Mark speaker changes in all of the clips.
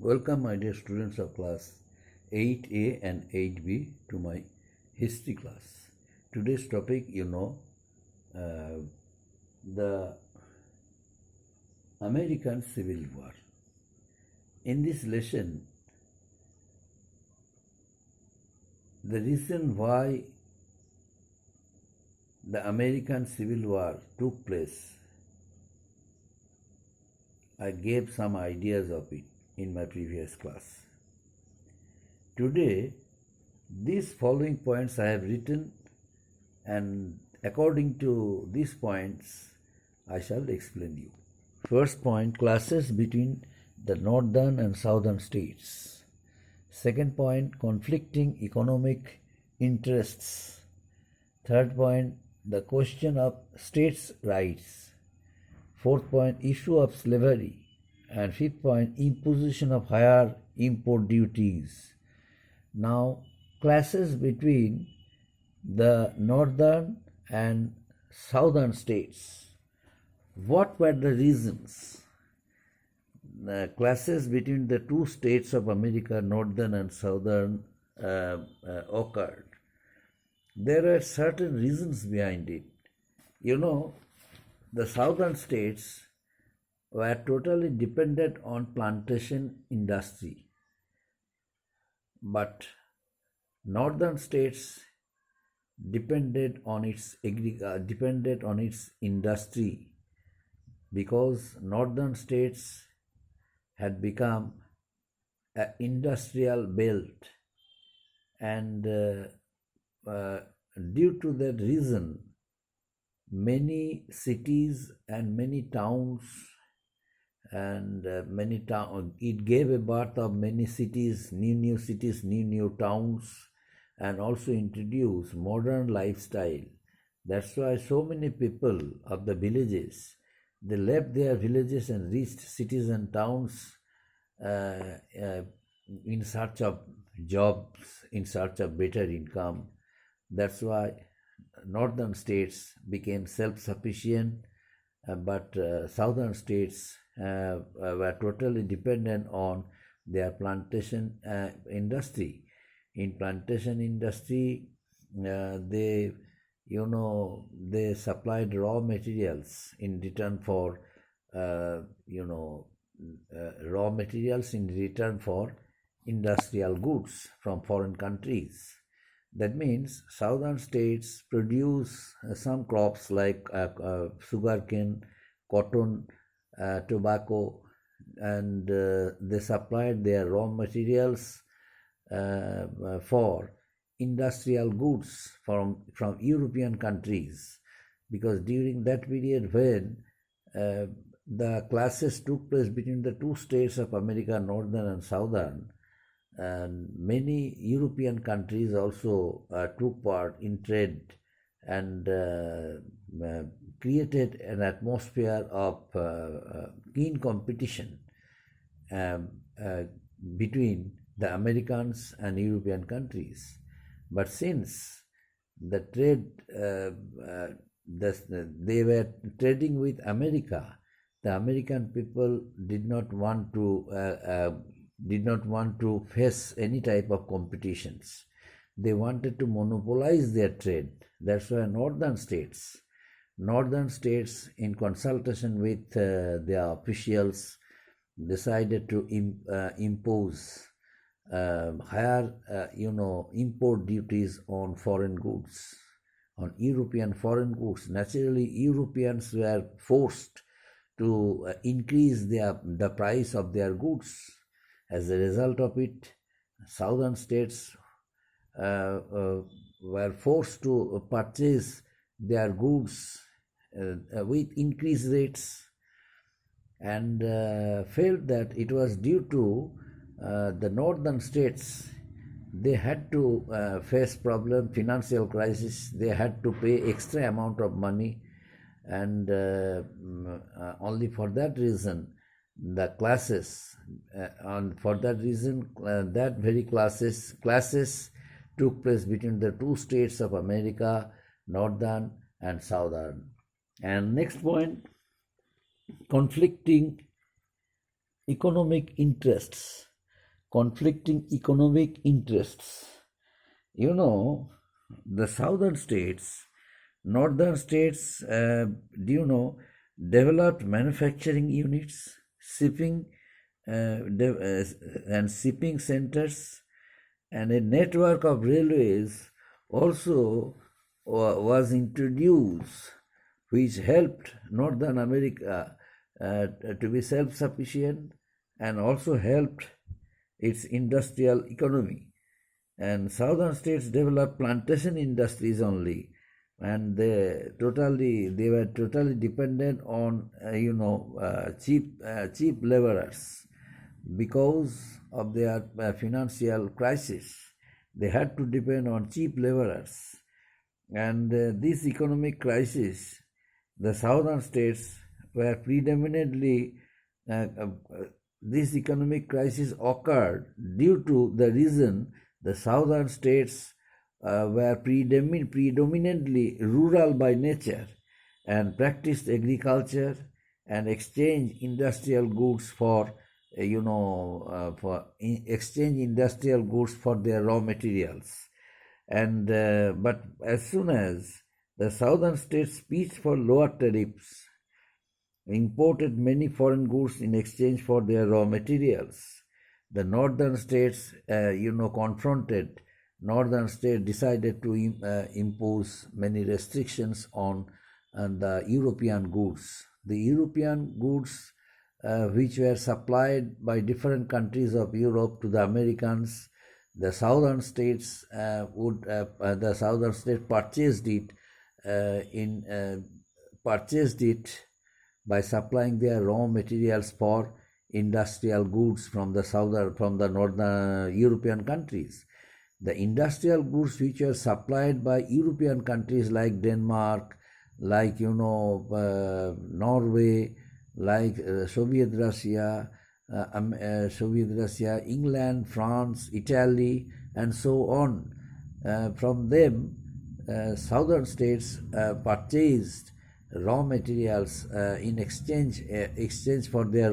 Speaker 1: Welcome, my dear students of class 8A and 8B to my history class. Today's topic, the American Civil War. In this lesson, the reason why the American Civil War took place, I gave some ideas of it in my previous class. Today, these following points I have written, and according to these points, I shall explain you. First point, clashes between the northern and southern states. Second point, conflicting economic interests. Third point, the question of states' rights. Fourth point, issue of slavery. And fifth point, imposition of higher import duties. Now, clashes between the northern and southern states. What were the reasons? The clashes between the two states of America, northern and southern, occurred. There are certain reasons behind it. The southern states were totally dependent on plantation industry, but northern states depended on its industry, because northern states had become an industrial belt, and due to that reason, many cities and many towns it gave a birth of many cities, new towns, and also introduced modern lifestyle. That's why so many people of the villages, they left their villages and reached cities and towns in search of jobs, in search of better income. That's why northern states became self-sufficient, but southern states were totally dependent on their plantation industry. In plantation industry, they supplied raw materials in return for industrial goods from foreign countries. That means southern states produce some crops like sugarcane, cotton, tobacco, and they supplied their raw materials for industrial goods from European countries, because during that period when the clashes took place between the two states of America, northern and southern, and many European countries also took part in trade and created an atmosphere of keen competition between the Americans and European countries. But since the trade, they were trading with America, the American people did not want to face any type of competitions. They wanted to monopolize their trade. That's why northern states, in consultation with their officials, decided to impose higher, import duties on foreign goods, on European foreign goods. Naturally, Europeans were forced to increase the price of their goods. As a result of it, southern states were forced to purchase their goods with increased rates, and felt that it was due to the northern states. They had to face financial crisis. They had to pay extra amount of money, and only for that reason the classes, and for that reason that very classes took place between the two states of America, northern and southern. And next point, conflicting economic interests. conflicting economic interests. The southern states, northern states, developed manufacturing units, shipping and shipping centers, and a network of railways also was introduced, which helped Northern America to be self-sufficient and also helped its industrial economy. And southern states developed plantation industries only, and they were totally dependent on cheap laborers. Because of their financial crisis, they had to depend on cheap laborers. And this economic crisis, the southern states were predominantly, this economic crisis occurred due to the reason the southern states were predominantly rural by nature and practiced agriculture and exchanged industrial goods for their raw materials. And but as soon as the southern states pitched for lower tariffs, imported many foreign goods in exchange for their raw materials, the northern states confronted. Northern states decided to impose many restrictions on the European goods. The European goods which were supplied by different countries of Europe to the Americans, the southern states purchased it by supplying their raw materials for industrial goods from the northern European countries. The industrial goods which were supplied by European countries like Denmark, like Norway, like Soviet Russia, England, France, Italy, and so on. From them, southern states purchased raw materials in exchange for their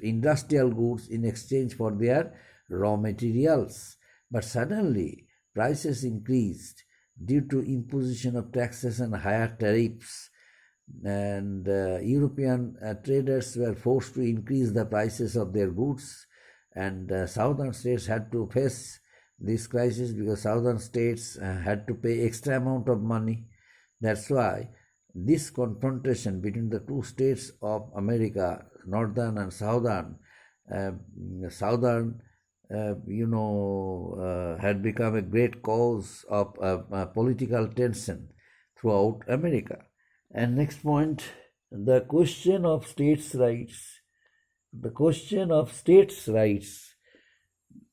Speaker 1: industrial goods in exchange for their raw materials. But suddenly, prices increased due to imposition of taxes and higher tariffs, and European traders were forced to increase the prices of their goods, and southern states had to face this crisis because southern states had to pay extra amount of money. That's why this confrontation between the two states of America, northern and southern, had become a great cause of political tension throughout America. And next point, the question of states' rights. The question of states' rights.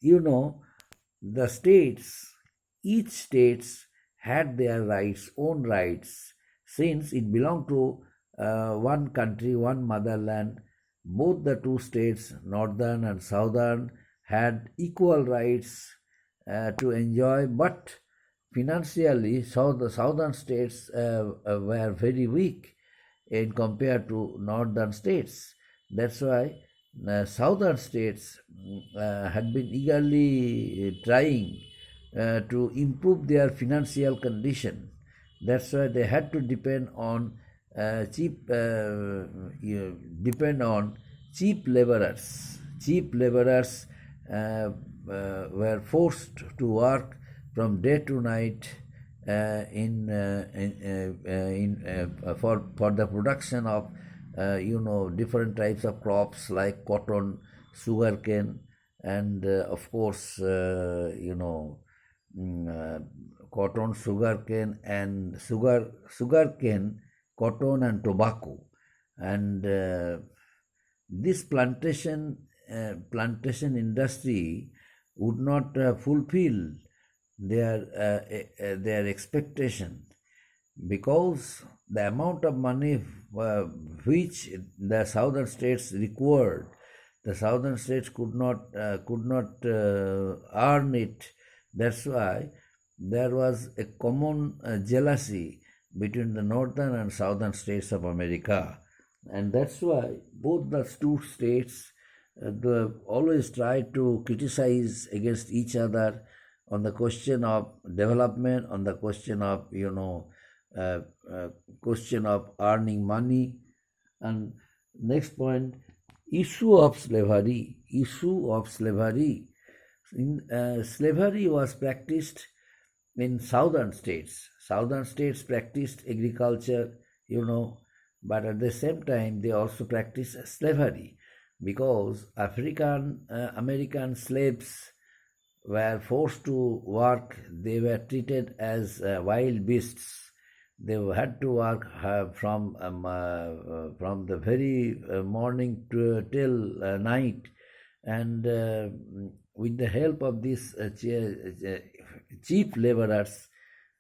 Speaker 1: The states, each states had their rights, own rights, since it belonged to one country, one motherland. Both the two states, northern and southern, had equal rights to enjoy, but financially, the southern states were very weak in compared to northern states. That's why southern states had been eagerly trying to improve their financial condition. That's why they had to depend on cheap laborers. Cheap laborers were forced to work from day to night for the production of different types of crops like cotton, sugarcane, and of course cotton, sugarcane, and sugarcane, cotton, and tobacco. And this plantation industry would not fulfill their expectation, because the amount of money which the southern states required, the southern states could not earn it. That's why there was a common jealousy between the northern and southern states of America, and that's why both the two states always try to criticize against each other on the question of development, on the question of uh, uh, question of earning money. And next point, issue of slavery. Issue of slavery. Slavery was practiced in southern states. Southern states practiced agriculture, but at the same time they also practiced slavery, because African American slaves were forced to work. They were treated as wild beasts. They had to work from the very morning till night, and with the help of these cheap laborers,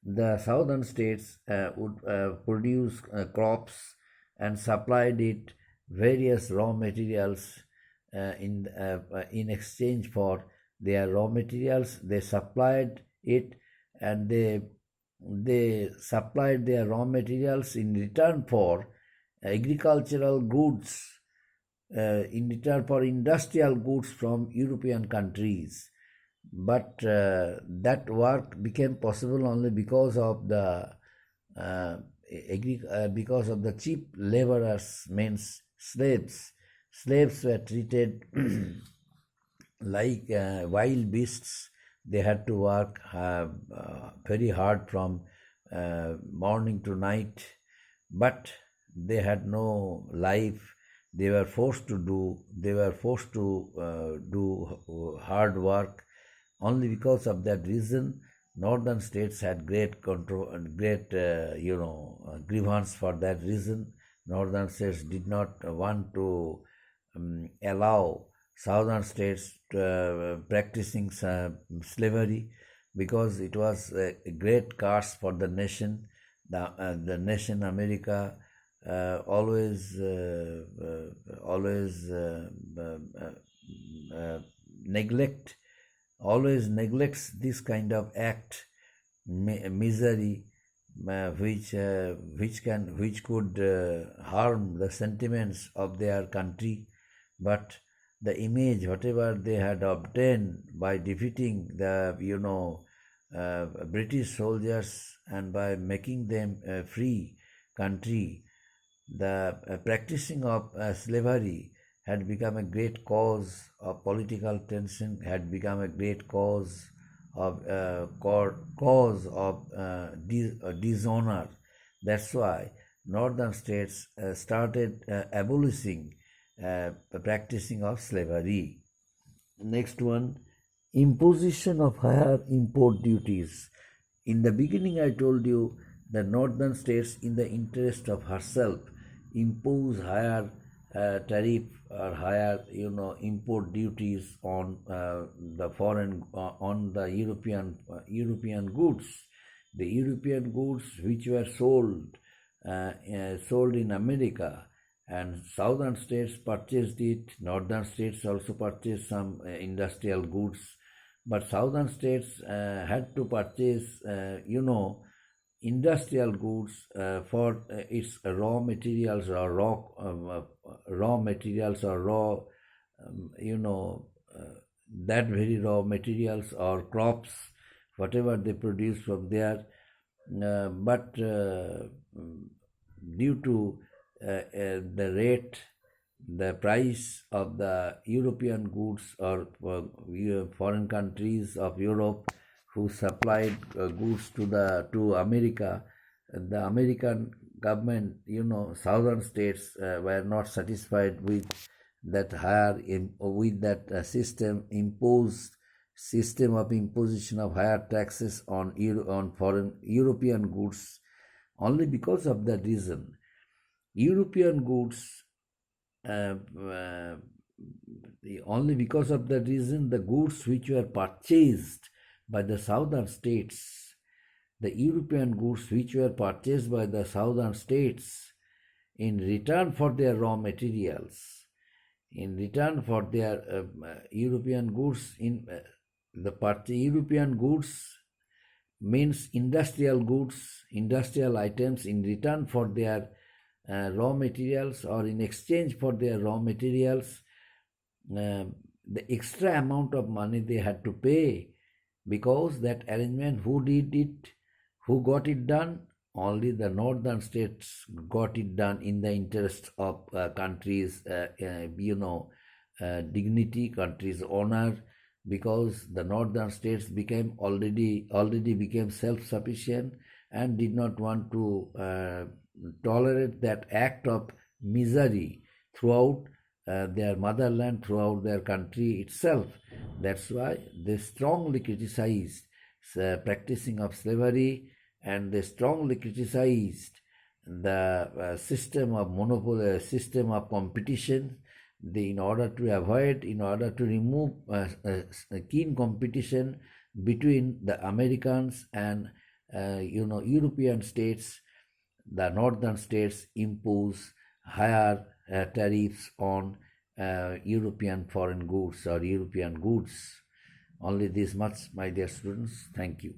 Speaker 1: the southern states would produce crops and supplied it various raw materials in exchange for their raw materials. They supplied it, and they supplied their raw materials in return for agricultural goods, in return for industrial goods from European countries. But that work became possible only because of the because of the cheap laborers, means slaves. Slaves were treated like wild beasts. They had to work very hard from morning to night, but they had no life. They were forced to do hard work. Only because of that reason, northern states had great control and great grievance for that reason. Northern states did not want to allow southern states practicing slavery, because it was a great curse for the nation. The nation America always neglects this kind of act, misery, which could harm the sentiments of their country. But the image, whatever they had obtained by defeating the British soldiers and by making them a free country, the practicing of slavery had become a great cause of political tension, had become a great cause of dishonor. That's why northern states started abolishing the practicing of slavery. Next one, imposition of higher import duties. In the beginning, I told you the northern states, in the interest of herself, impose higher tariff or higher import duties on the foreign on the European goods. The European goods which were sold in America, and southern states purchased it. Northern states also purchased some industrial goods, but southern states had to purchase industrial goods for its raw materials or that very raw materials or crops, whatever they produce from there. But due to the rate, the price of the European goods or foreign countries of Europe who supplied goods to America, the American government, southern states were not satisfied with that system of imposition of higher taxes on foreign European goods. Only because of that reason, European goods. Only because of that reason, the goods which were purchased by the southern states, the European goods which were purchased by the southern states in return for their raw materials, in return for their European goods, European goods means industrial goods, industrial items, in return for their raw materials or in exchange for their raw materials, the extra amount of money they had to pay, because that arrangement, who did it, who got it done? Only the northern states got it done in the interest of countries, dignity, countries' honor, because the northern states already became self-sufficient and did not want to tolerate that act of misery throughout their motherland, throughout their country itself. That's why they strongly criticized practicing of slavery, and they strongly criticized the system of monopoly, system of competition. In order to remove keen competition between the Americans and European states, the northern states impose higher tariffs on European foreign goods or European goods. Only this much, my dear students. Thank you.